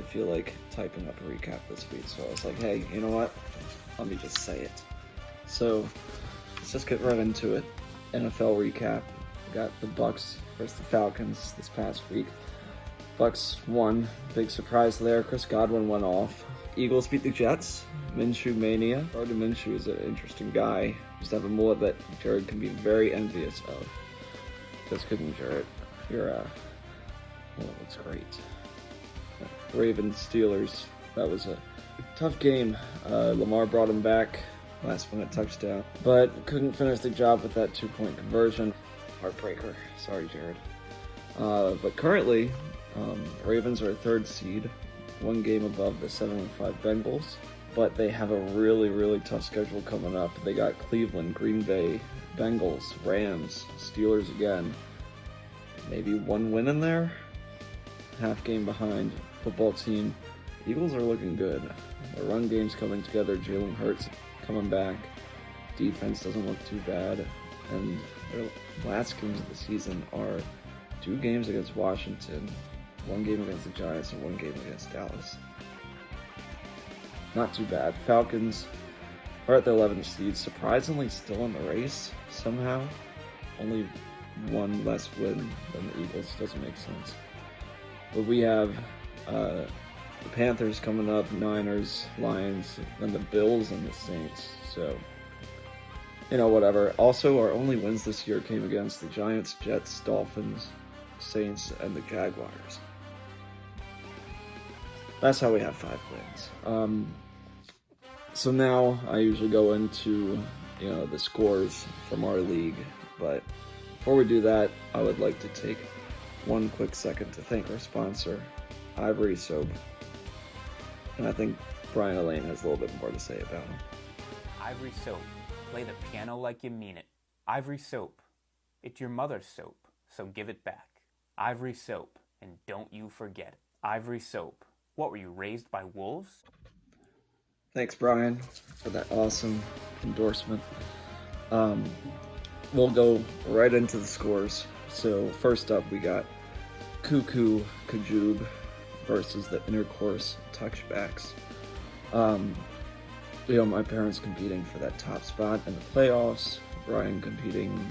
feel like typing up a recap this week, so I was like, hey, you know what? Let me just say it. So let's just get right into it. NFL recap. We got the Bucks versus the Falcons this past week. Bucks won. Big surprise there. Chris Godwin went off. Eagles beat the Jets. Minshew mania. Gardner Minshew is an interesting guy. Just have a mullet that Jared can be very envious of. Just kidding, Jared. Your mullet looks great. Ravens Steelers. That was a tough game. Lamar brought him back. Last minute touchdown. But couldn't finish the job with that 2-point conversion. Heartbreaker. Sorry, Jared. But currently, Ravens are a 3rd seed, 1 game above the 7-5 Bengals, but they have a really, really tough schedule coming up. They got Cleveland, Green Bay, Bengals, Rams, Steelers again. Maybe 1 win in there? Half game behind. Football team. Eagles are looking good. Their run game's coming together. Jalen Hurts coming back. Defense doesn't look too bad. And their last games of the season are 2 games against Washington, 1 game against the Giants, and 1 game against Dallas. Not too bad. Falcons are at the 11th seed, surprisingly still in the race somehow. Only 1 less win than the Eagles. Doesn't make sense. But we have the Panthers coming up, Niners, Lions, then the Bills and the Saints. So, you know, whatever. Also, our only wins this year came against the Giants, Jets, Dolphins, Saints, and the Jaguars. That's how we have 5 wins. So now I usually go into, the scores from our league. But before we do that, I would like to take 1 quick second to thank our sponsor, Ivory Soap. And I think Bryan Allain has a little bit more to say about him. Ivory Soap. Play the piano like you mean it. Ivory Soap. It's your mother's soap, so give it back. Ivory Soap, and don't you forget it. Ivory Soap. What, were you raised by wolves? Thanks, Brian, for that awesome endorsement. We'll go right into the scores. So first up, we got Cuckoo Kajub versus the Intercourse Touchbacks. My parents competing for that top spot in the playoffs. Brian competing.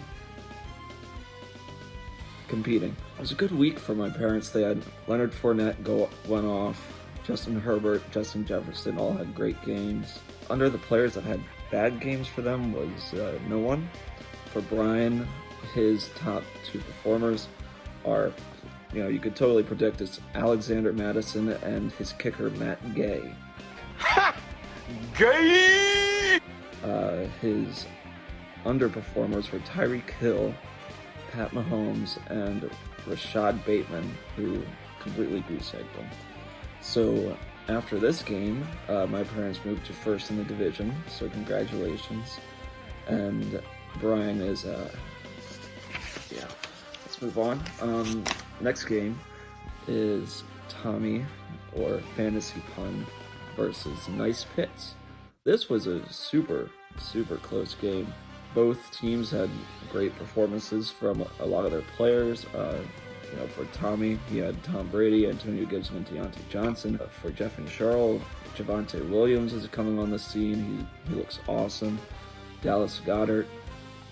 It was a good week for my parents. They had Leonard Fournette went off. Justin Herbert, Justin Jefferson all had great games. Under the players that had bad games for them was no one. For Brian, his top 2 performers are, you could totally predict it's Alexander Madison and his kicker Matt Gay. Ha! Gay! His underperformers were Tyreek Hill, Pat Mahomes, and Rashad Bateman, who completely goose-egged them. So after this game, my parents moved to 1st in the division, so congratulations. And Brian is, let's move on. Next game is Tommy, or Fantasy Pun, versus Nice Pits. This was a super, super close game. Both teams had great performances from a lot of their players. For Tommy, he had Tom Brady, Antonio Gibson, and Deontay Johnson. For Jeff and Cheryl, Javonte Williams is coming on the scene. He looks awesome. Dallas Goedert,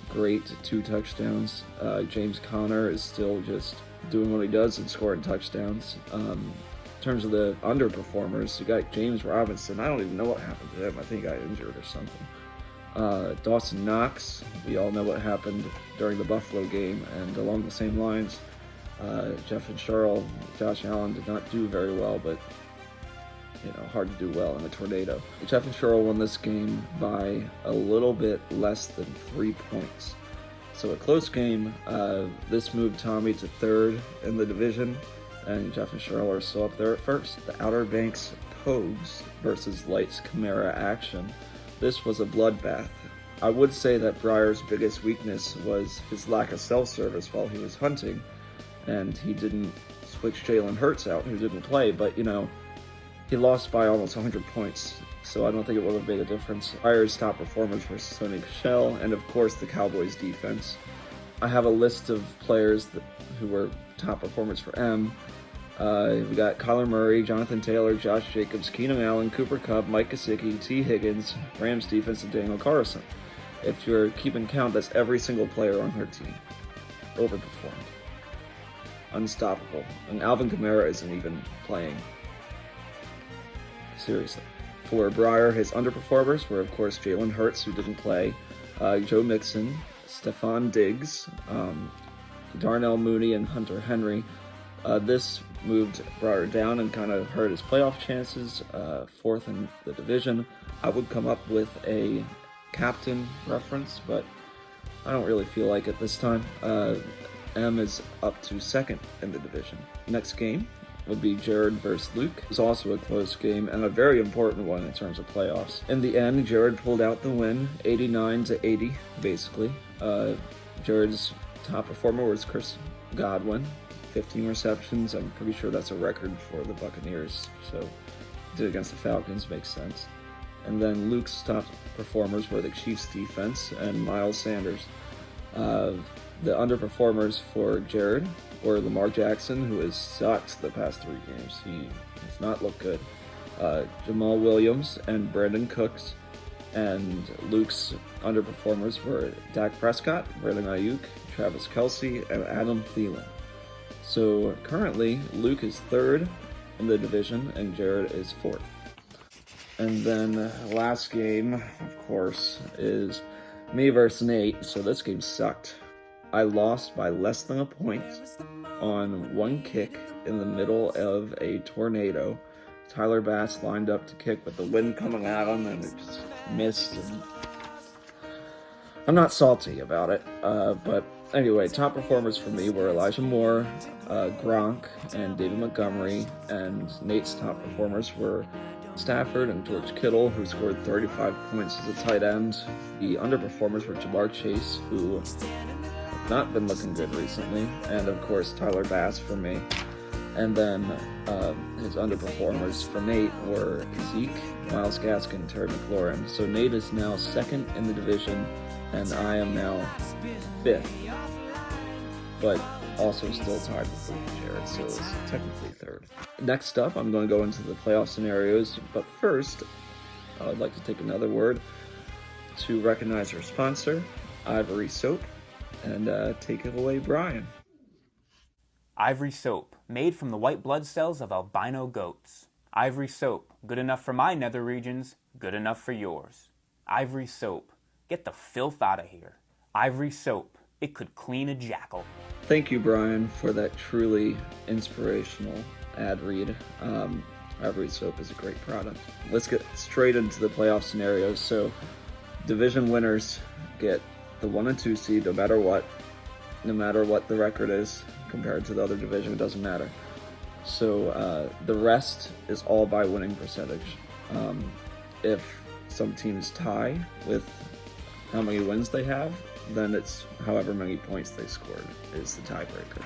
great 2 touchdowns. James Conner is still just doing what he does and scoring touchdowns. In terms of the underperformers, you got James Robinson. I don't even know what happened to him. I think he got injured or something. Dawson Knox, we all know what happened during the Buffalo game, and along the same lines, Jeff and Cheryl, Josh Allen did not do very well, but hard to do well in a tornado. Jeff and Cheryl won this game by a little bit less than 3 points. So a close game. This moved Tommy to 3rd in the division, and Jeff and Cheryl are still up there at 1st. The Outer Banks Pogues versus Lights Chimera action. This was a bloodbath. I would say that Breyer's biggest weakness was his lack of self-service while he was hunting, and he didn't switch Jalen Hurts out, who didn't play, but he lost by almost 100 points, so I don't think it would have made a difference. Breyer's top performers were Sony Michel, and of course the Cowboys defense. I have a list of players who were top performers for M. We got Kyler Murray, Jonathan Taylor, Josh Jacobs, Keenan Allen, Cooper Kupp, Mike Gesicki, T. Higgins, Rams defense, and Daniel Carlson. If you're keeping count, that's every single player on her team. Overperformed. Unstoppable. And Alvin Kamara isn't even playing. Seriously. For Breyer, his underperformers were, of course, Jalen Hurts, who didn't play, Joe Mixon, Stephon Diggs, Darnell Mooney, and Hunter Henry. This moved Breyer down and kind of hurt his playoff chances, fourth in the division. I would come up with a captain reference, but I don't really feel like it this time. M is up to second in the division. Next game would be Jared versus Luke. It was also a close game and a very important one in terms of playoffs. In the end, Jared pulled out the win, 89-80, basically. Jared's top performer was Chris Godwin, 15 receptions. I'm pretty sure that's a record for the Buccaneers, so did against the Falcons makes sense. And then Luke's top performers were the Chiefs defense and Miles Sanders. The underperformers for Jared were Lamar Jackson, who has sucked the past 3 games. He has not looked good. Jamal Williams and Brandon Cooks. And Luke's underperformers were Dak Prescott, Brandon Ayuk, Travis Kelce, and Adam Thielen. So currently, Luke is third in the division, and Jared is fourth. And then last game, of course, is me versus Nate. So this game sucked. I lost by less than a point on one kick in the middle of a tornado. Tyler Bass lined up to kick with the wind coming at him, and it just missed. And I'm not salty about it, but anyway, top performers for me were Elijah Moore, Gronk, and David Montgomery, and Nate's top performers were Stafford and George Kittle, who scored 35 points as a tight end. The underperformers were Jamar Chase, who have not been looking good recently, and of course Tyler Bass for me. And then his underperformers for Nate were Zeke, Myles Gaskin, and Terry McLaurin. So Nate is now second in the division, and I am now fifth, but also still tied with Luke and Jared, so it's technically third. Next up, I'm going to go into the playoff scenarios, but first, I would like to take another word to recognize our sponsor, Ivory Soap, and take it away, Brian. Ivory Soap, made from the white blood cells of albino goats. Ivory Soap, good enough for my nether regions, good enough for yours. Ivory Soap, get the filth out of here. Ivory Soap, it could clean a jackal. Thank you, Brian, for that truly inspirational ad read. Ivory Soap is a great product. Let's get straight into the playoff scenarios. So, division winners get the 1 and 2 seed no matter what the record is compared to the other division, it doesn't matter. So the rest is all by winning percentage. If some teams tie with how many wins they have, then it's however many points they scored is the tiebreaker.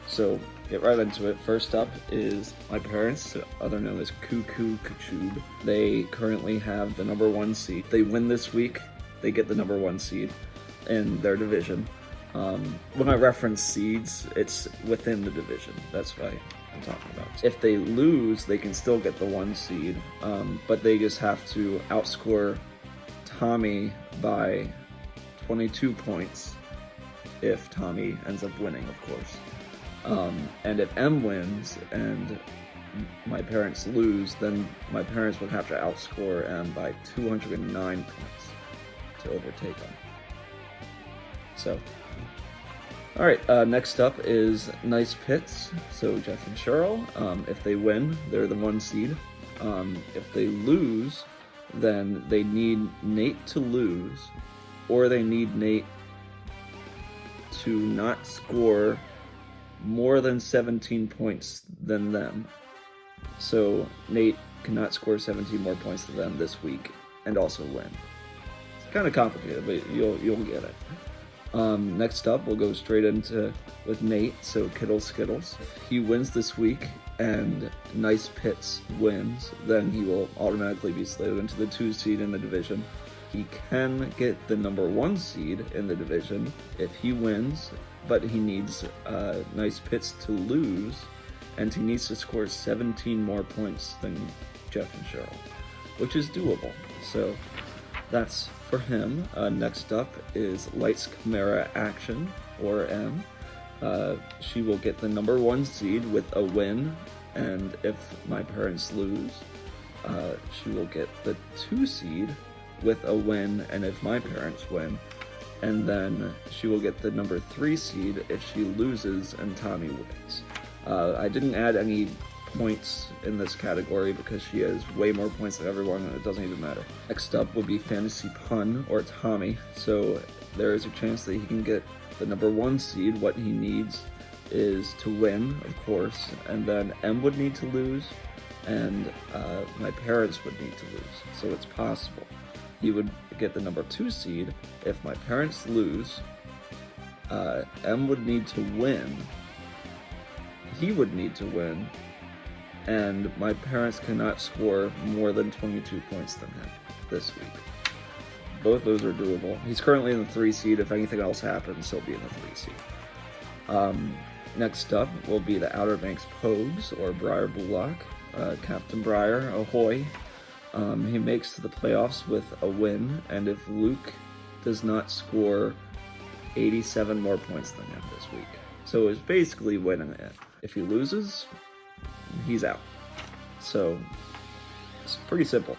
So get right into it. First up is my parents, other known as Cuckoo Kachub. They currently have the number 1 seed. If they win this week, they get the number 1 seed in their division. When I reference seeds, it's within the division. That's what I'm talking about. If they lose, they can still get the 1 seed, but they just have to outscore Tommy by 22 points if Tommy ends up winning, of course. And if M wins and my parents lose, then my parents would have to outscore M by 209 points to overtake them. So, alright, next up is Nice Pits. So Jeff and Cheryl, if they win, they're the 1 seed. If they lose, then they need Nate to lose, or they need Nate to not score more than 17 points than them. So Nate cannot score 17 more points than them this week and also win. It's kind of complicated, but you'll get it. Next up, we'll go straight into with Nate, so Kittle Skittles. If he wins this week and Nice Pits wins, then he will automatically be slated into the 2 seed in the division. He can get the number 1 seed in the division if he wins, but he needs Nice Pits to lose and he needs to score 17 more points than Jeff and Cheryl, which is doable. So that's for him. Next up is Lights Chimera Action, or M. She will get the number 1 seed with a win, and if my parents lose, she will get the 2 seed with a win, and if my parents win, and then she will get the number 3 seed if she loses and Tommy wins. I didn't add any points in this category because she has way more points than everyone, and it doesn't even matter. Next up will be Fantasy Pun, or Tommy. So there is a chance that he can get the number 1 seed. What he needs is to win, of course, and then M would need to lose, and my parents would need to lose. So it's possible. He would get the number 2 seed. If my parents lose, M would need to win. He would need to win, and my parents cannot score more than 22 points than him this week. Both those are doable. He's currently in the 3 seed. If anything else happens, he'll be in the 3 seed. Next up will be the Outer Banks Pogues, or Briar Bullock. Captain Briar, ahoy. He makes to the playoffs with a win, and if Luke does not score 87 more points than him this week. So it's basically winning it. If he loses, he's out. So it's pretty simple.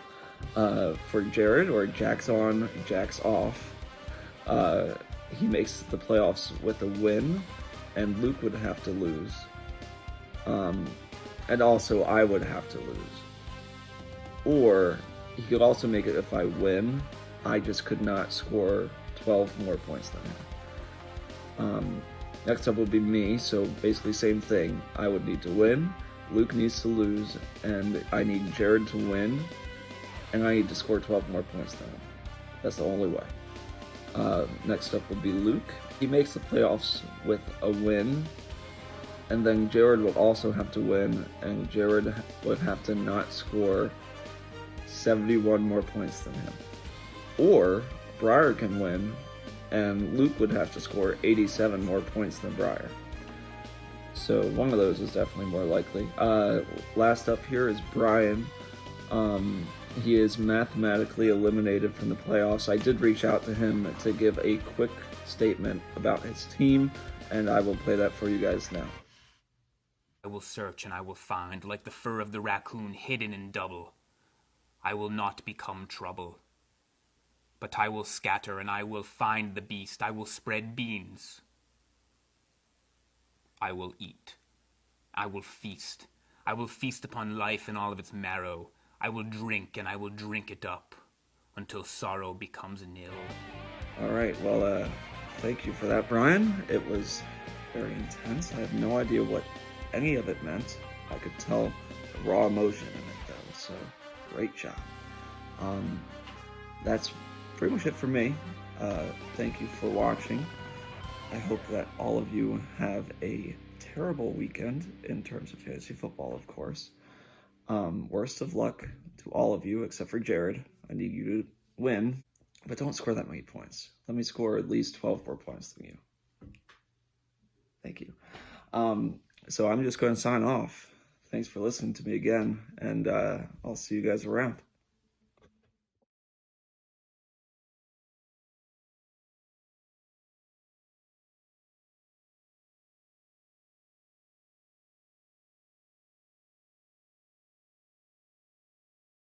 For Jared, or Jack's on, Jack's off, he makes the playoffs with a win, and Luke would have to lose. And also I would have to lose. Or he could also make it if I win, I just could not score 12 more points than him. Next up would be me, so basically same thing. I would need to win, Luke needs to lose, and I need Jared to win, and I need to score 12 more points than him. That's the only way. Next up would be Luke. He makes the playoffs with a win, and then Jared will also have to win, and Jared would have to not score 71 more points than him. Or Briar can win, and Luke would have to score 87 more points than Briar. So one of those is definitely more likely. Last up here is Bryan. He is mathematically eliminated from the playoffs. I did reach out to him to give a quick statement about his team, and I will play that for you guys now. I will search and I will find, like the fur of the raccoon hidden in double. I will not become trouble. But I will scatter and I will find the beast. I will spread beans. I will eat. I will feast. I will feast upon life in all of its marrow. I will drink and I will drink it up until sorrow becomes nil. Alright, well, thank you for that, Bryan. It was very intense. I have no idea what any of it meant. I could tell the raw emotion in it, though, so great job. That's pretty much it for me. Thank you for watching. I hope that all of you have a terrible weekend in terms of fantasy football, of course. Worst of luck to all of you, except for Jared. I need you to win, but don't score that many points. Let me score at least 12 more points than you. Thank you. So I'm just going to sign off. Thanks for listening to me again, and I'll see you guys around.